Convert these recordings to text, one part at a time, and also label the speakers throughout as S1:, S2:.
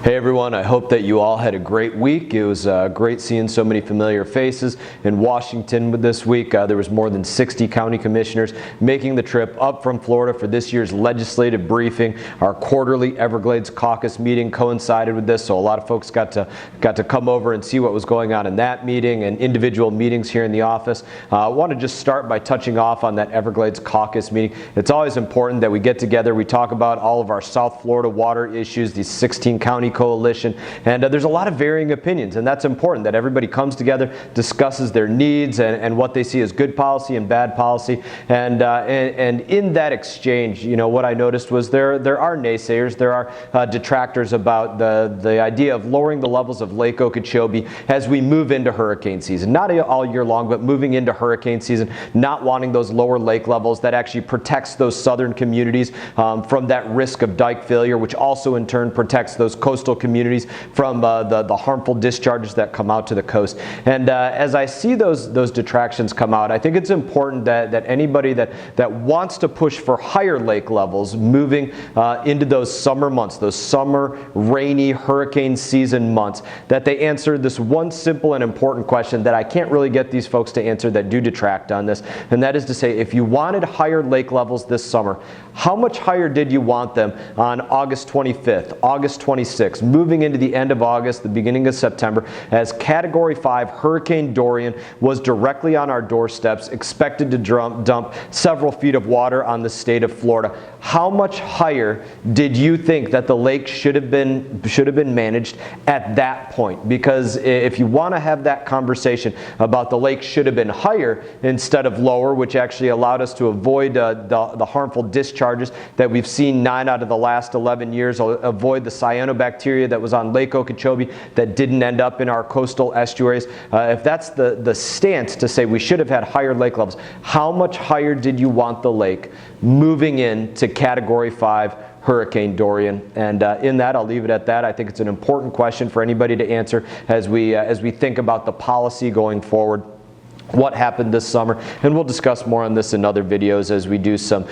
S1: Hey everyone, I hope that you all had a great week. It was great seeing so many familiar faces in Washington this week. There was more than 60 county commissioners making the trip up from Florida for this year's legislative briefing. Our quarterly Everglades Caucus meeting coincided with this, so a lot of folks got to come over and see what was going on in that meeting and individual meetings here in the office. I want to just start by touching off on that Everglades Caucus meeting. It's always important that we get together, we talk about all of our South Florida water issues, these 16 county coalition, and there's a lot of varying opinions, and that's important that everybody comes together, discusses their needs and what they see as good policy and bad policy, and in that exchange, you know, what I noticed was there are naysayers, there are detractors about the idea of lowering the levels of Lake Okeechobee as we move into hurricane season, not all year long, but moving into hurricane season, not wanting those lower lake levels that actually protects those southern communities from that risk of dike failure, which also in turn protects those coastal communities from the harmful discharges that come out to the coast. And as I see those detractions come out, I think it's important that anybody that wants to push for higher lake levels moving into those summer months, those summer rainy hurricane season months, that they answer this one simple and important question that I can't really get these folks to answer that do detract on this, and that is to say, if you wanted higher lake levels this summer, how much higher did you want them on August 25th, August 26th, moving into the end of August, the beginning of September, as Category 5 Hurricane Dorian was directly on our doorsteps, expected to dump several feet of water on the state of Florida? How much higher did you think that the lake should have been managed at that point? Because if you want to have that conversation about the lake should have been higher instead of lower, which actually allowed us to avoid the harmful discharges that we've seen 9 out of the last 11 years, avoid the cyanobacteria that was on Lake Okeechobee that didn't end up in our coastal estuaries. If that's the stance to say we should have had higher lake levels, how much higher did you want the lake moving into Category 5 Hurricane Dorian? And in that, I'll leave it at that. I think it's an important question for anybody to answer as we think about the policy going forward. What happened this summer, and we'll discuss more on this in other videos as we do some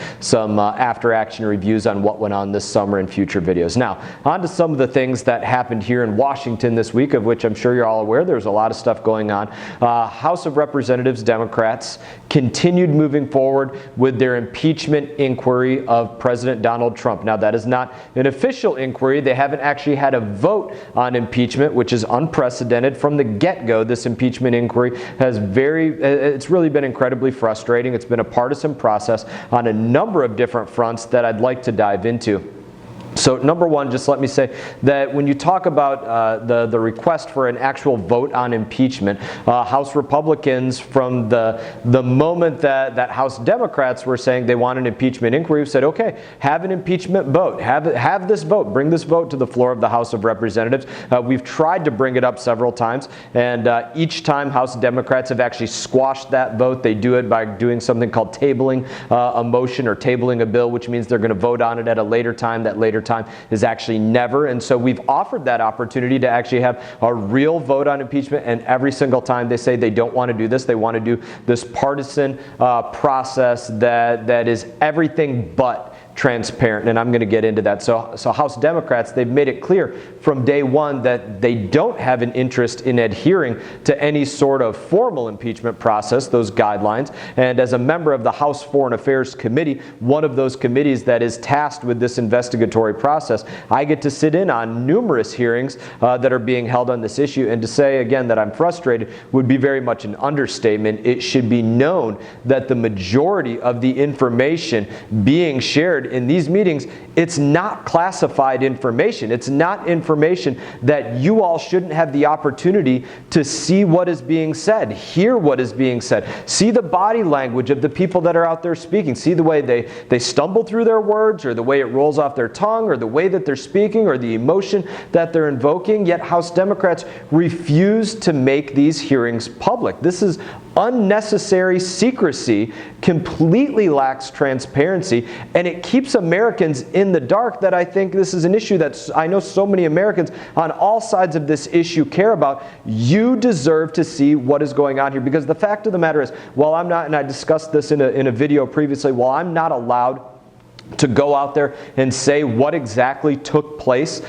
S1: after action reviews on what went on this summer in future videos. Now, on to some of the things that happened here in Washington this week, of which I'm sure you're all aware. There's a lot of stuff going on. House of Representatives Democrats continued moving forward with their impeachment inquiry of President Donald Trump. Now, that is not an official inquiry. They haven't actually had a vote on impeachment, which is unprecedented. From the get-go, this impeachment inquiry it's really been incredibly frustrating. It's been a partisan process on a number of different fronts that I'd like to dive into. So number one, just let me say that when you talk about the request for an actual vote on impeachment, House Republicans, from the moment that House Democrats were saying they want an impeachment inquiry, said, okay, have an impeachment vote, have this vote, bring this vote to the floor of the House of Representatives. We've tried to bring it up several times, and each time House Democrats have actually squashed that vote. They do it by doing something called tabling a motion or tabling a bill, which means they're going to vote on it at a later time. That later time is actually never, and so we've offered that opportunity to actually have a real vote on impeachment, and every single time they say they don't want to do this, they want to do this partisan process that is everything but transparent, and I'm going to get into that. So House Democrats, they've made it clear from day one that they don't have an interest in adhering to any sort of formal impeachment process, those guidelines. And as a member of the House Foreign Affairs Committee, one of those committees that is tasked with this investigatory process, I get to sit in on numerous hearings that are being held on this issue, and to say again that I'm frustrated would be very much an understatement. It should be known that the majority of the information being shared in these meetings, it's not classified information. It's not information that you all shouldn't have the opportunity to see what is being said, hear what is being said, see the body language of the people that are out there speaking, see the way they stumble through their words, or the way it rolls off their tongue, or the way that they're speaking, or the emotion that they're invoking. Yet House Democrats refuse to make these hearings public. This is unnecessary secrecy, completely lacks transparency, and it keeps Americans in the dark. That I think this is an issue that I know so many Americans on all sides of this issue care about. You deserve to see what is going on here, because the fact of the matter is, while I'm not, and I discussed this in a video previously, while I'm not allowed to go out there and say what exactly took place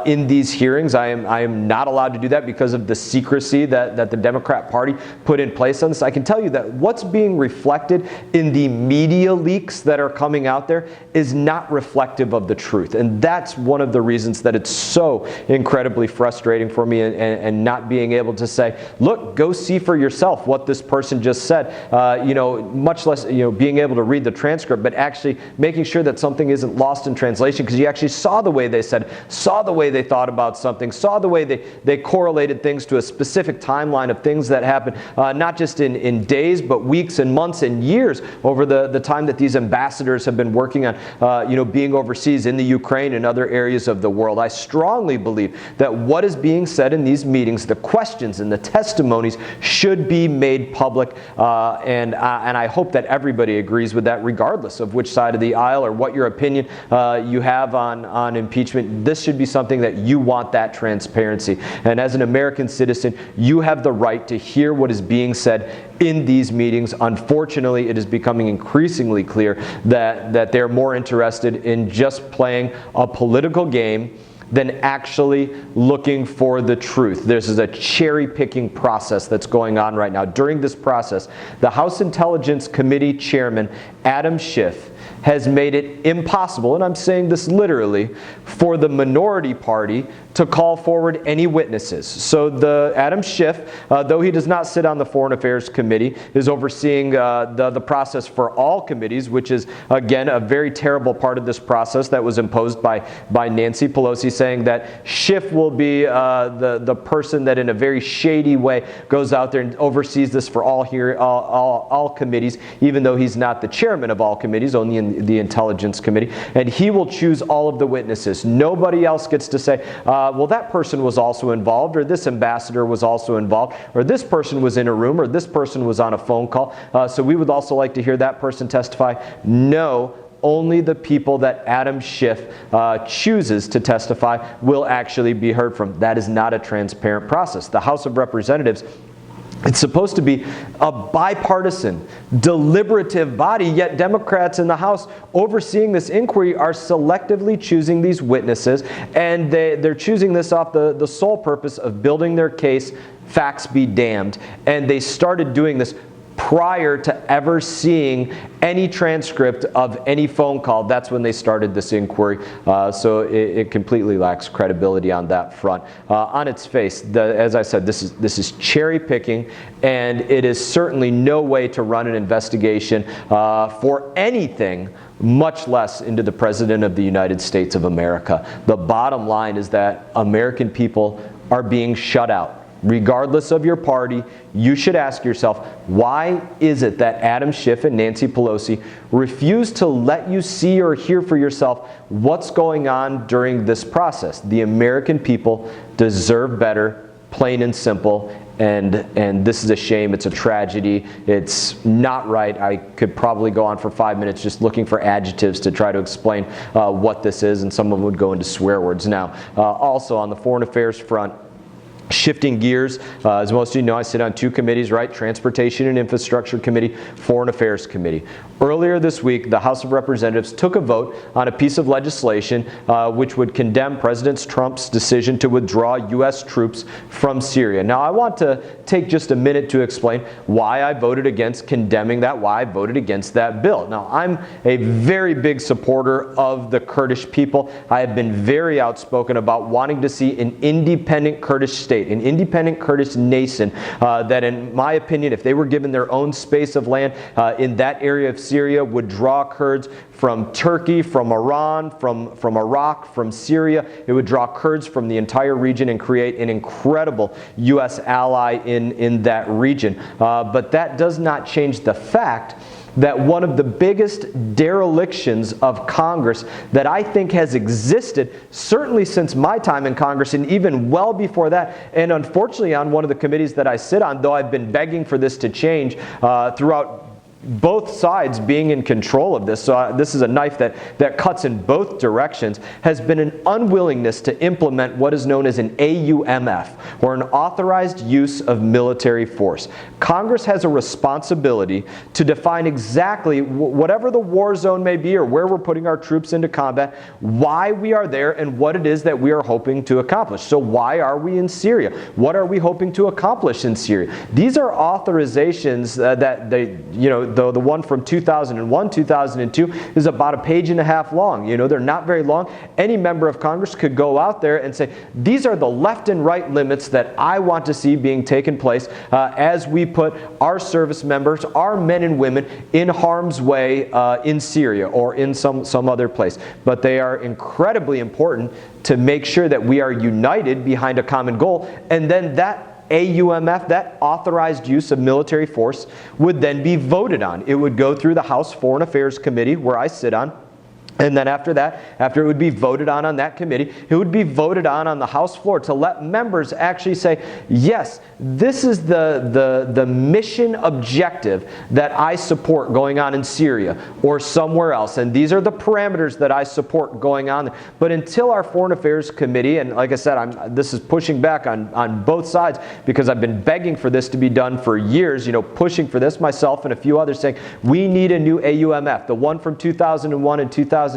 S1: in these hearings. I am not allowed to do that because of the secrecy that the Democrat Party put in place on this. I can tell you that what's being reflected in the media leaks that are coming out there is not reflective of the truth. And that's one of the reasons that it's so incredibly frustrating for me, and not being able to say, look, go see for yourself what this person just said, much less being able to read the transcript, but actually making sure that something isn't lost in translation, because you actually saw the way they said, saw the way they thought about something, saw the way they correlated things to a specific timeline of things that happened, not just in days, but weeks and months and years over the time that these ambassadors have been working on, being overseas in the Ukraine and other areas of the world. I strongly believe that what is being said in these meetings, the questions and the testimonies, should be made public, and I hope that everybody agrees with that, regardless of which side of the aisle or what your opinion you have on impeachment. This should be something that you want, that transparency. And as an American citizen, you have the right to hear what is being said in these meetings. Unfortunately, it is becoming increasingly clear that they're more interested in just playing a political game than actually looking for the truth. This is a cherry-picking process that's going on right now. During this process, the House Intelligence Committee Chairman, Adam Schiff, has made it impossible, and I'm saying this literally, for the minority party to call forward any witnesses. So Adam Schiff, though he does not sit on the Foreign Affairs Committee, is overseeing the process for all committees, which is, again, a very terrible part of this process that was imposed by Nancy Pelosi, saying that Schiff will be the person that in a very shady way goes out there and oversees this for all committees, even though he's not the chairman of all committees, only in the Intelligence Committee, and he will choose all of the witnesses. Nobody else gets to say, well, that person was also involved, or this ambassador was also involved, or this person was in a room, or this person was on a phone call, so we would also like to hear that person testify. No, only the people that Adam Schiff chooses to testify will actually be heard from. That is not a transparent process. The House of Representatives, it's supposed to be a bipartisan, deliberative body, yet Democrats in the House overseeing this inquiry are selectively choosing these witnesses, and they're choosing this off the sole purpose of building their case, facts be damned. And they started doing this prior to ever seeing any transcript of any phone call. That's when they started this inquiry. So it completely lacks credibility on that front. On its face, as I said, this is cherry picking, and it is certainly no way to run an investigation for anything, much less into the President of the United States of America. The bottom line is that American people are being shut out. Regardless of your party, you should ask yourself, why is it that Adam Schiff and Nancy Pelosi refuse to let you see or hear for yourself what's going on during this process? The American people deserve better, plain and simple, and this is a shame. It's a tragedy. It's not right. I could probably go on for 5 minutes just looking for adjectives to try to explain what this is, and some of them would go into swear words. Now, also on the foreign affairs front, shifting gears, as most of you know, I sit on two committees, right? Transportation and Infrastructure Committee, Foreign Affairs Committee. Earlier this week, the House of Representatives took a vote on a piece of legislation which would condemn President Trump's decision to withdraw U.S. troops from Syria. Now, I want to take just a minute to explain why I voted against condemning that, why I voted against that bill. Now, I'm a very big supporter of the Kurdish people. I have been very outspoken about wanting to see an independent Kurdish state, an independent Kurdish nation that, in my opinion, if they were given their own space of land in that area of Syria, would draw Kurds from Turkey, from Iran, from Iraq, from Syria. It would draw Kurds from the entire region and create an incredible U.S. ally in that region. But that does not change the fact that one of the biggest derelictions of Congress that I think has existed, certainly since my time in Congress and even well before that, and unfortunately on one of the committees that I sit on, though I've been begging for this to change throughout both sides being in control of this, so this is a knife that cuts in both directions, has been an unwillingness to implement what is known as an AUMF, or an authorized use of military force. Congress has a responsibility to define exactly, whatever the war zone may be or where we're putting our troops into combat, why we are there and what it is that we are hoping to accomplish. So why are we in Syria? What are we hoping to accomplish in Syria? These are authorizations that the one from 2001, 2002 is about a page and a half long. They're not very long. Any member of Congress could go out there and say, these are the left and right limits that I want to see being taken place as we put our service members, our men and women, in harm's way in Syria or in some other place. But they are incredibly important to make sure that we are united behind a common goal, and then that AUMF, that authorized use of military force, would then be voted on. It would go through the House Foreign Affairs Committee, where I sit on. And then after that, after it would be voted on that committee, it would be voted on the House floor to let members actually say, yes, this is the mission objective that I support going on in Syria or somewhere else. And these are the parameters that I support going on. But until our Foreign Affairs Committee, and like I said, this is pushing back on both sides because I've been begging for this to be done for years, pushing for this myself and a few others, saying we need a new AUMF. The one from 2001 and 2002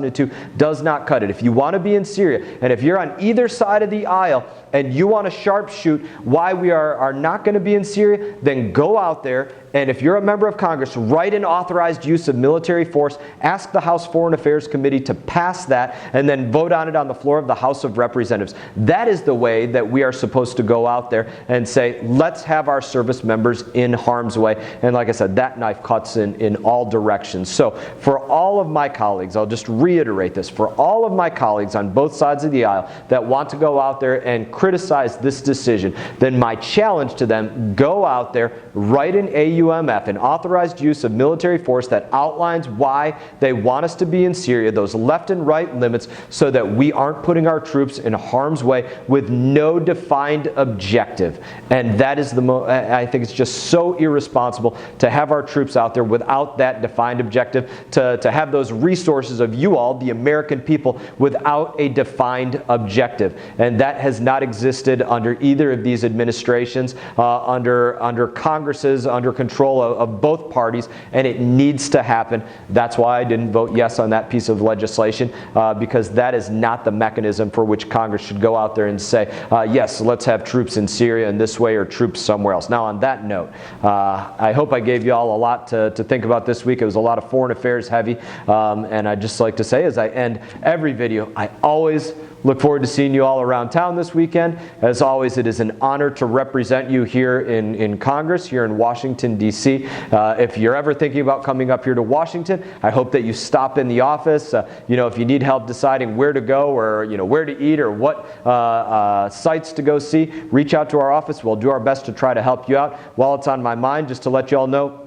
S1: does not cut it. If you want to be in Syria, and if you're on either side of the aisle and you want to sharpshoot why we are not going to be in Syria, then go out there, and if you're a member of Congress, write an authorized use of military force, ask the House Foreign Affairs Committee to pass that, and then vote on it on the floor of the House of Representatives. That is the way that we are supposed to go out there and say, let's have our service members in harm's way. And like I said, that knife cuts in all directions. So for all of my colleagues, I'll just reiterate this, for all of my colleagues on both sides of the aisle that want to go out there and criticize this decision, then my challenge to them, go out there, write an AUMF, an authorized use of military force that outlines why they want us to be in Syria, those left and right limits, so that we aren't putting our troops in harm's way with no defined objective. And that is I think it's just so irresponsible to have our troops out there without that defined objective, to have those resources of you all, the American people, without a defined objective. And that has not existed under either of these administrations, under Congresses, under control of both parties, and it needs to happen. That's why I didn't vote yes on that piece of legislation, because that is not the mechanism for which Congress should go out there and say, yes, let's have troops in Syria in this way or troops somewhere else. Now, on that note, I hope I gave you all a lot to think about this week. It was a lot of foreign affairs heavy, and I'd just like to say, as I end every video, I always look forward to seeing you all around town this weekend. As always, it is an honor to represent you here in Congress, here in Washington, D.C. If you're ever thinking about coming up here to Washington, I hope that you stop in the office. If you need help deciding where to go or where to eat or what sites to go see, reach out to our office. We'll do our best to try to help you out. While it's on my mind, just to let you all know,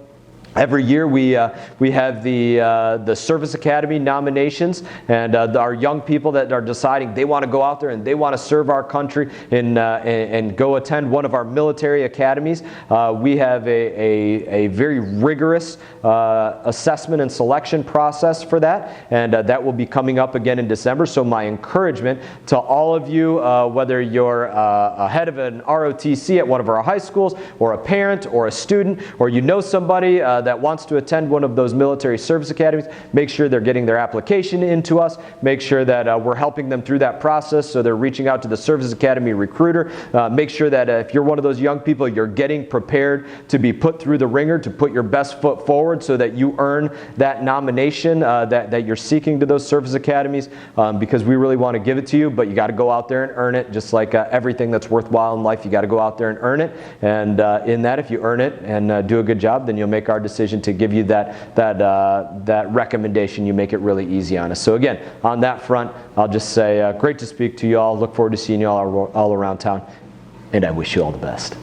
S1: every year we have the Service Academy nominations, and our young people that are deciding they want to go out there and they want to serve our country and go attend one of our military academies. We have a very rigorous assessment and selection process for that, and that will be coming up again in December. So my encouragement to all of you, whether you're a head of an ROTC at one of our high schools, or a parent, or a student, or somebody that wants to attend one of those military service academies, make sure they're getting their application into us. Make sure that we're helping them through that process, so they're reaching out to the Service Academy recruiter. Make sure that if you're one of those young people, you're getting prepared to be put through the ringer, to put your best foot forward so that you earn that nomination that you're seeking to those service academies, because we really want to give it to you, but you got to go out there and earn it. Just like everything that's worthwhile in life, you got to go out there and earn it. And in that, if you earn it and do a good job, then you'll make our decision to give you that recommendation. You make it really easy on us. So again, on that front, I'll just say great to speak to you all. Look forward to seeing you all around town, and I wish you all the best.